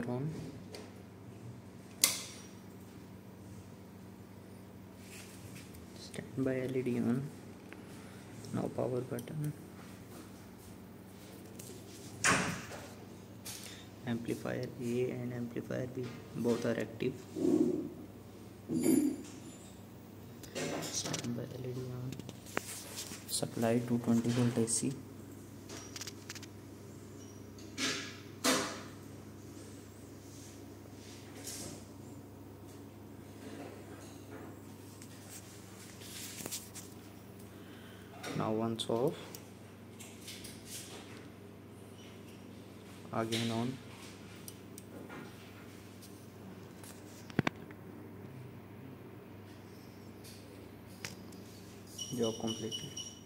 power on. Standby LED on. Now power button. Amplifier A and amplifier B both are active. Standby LED on. Supply 220 volt AC. Now once off, again on. Job completed.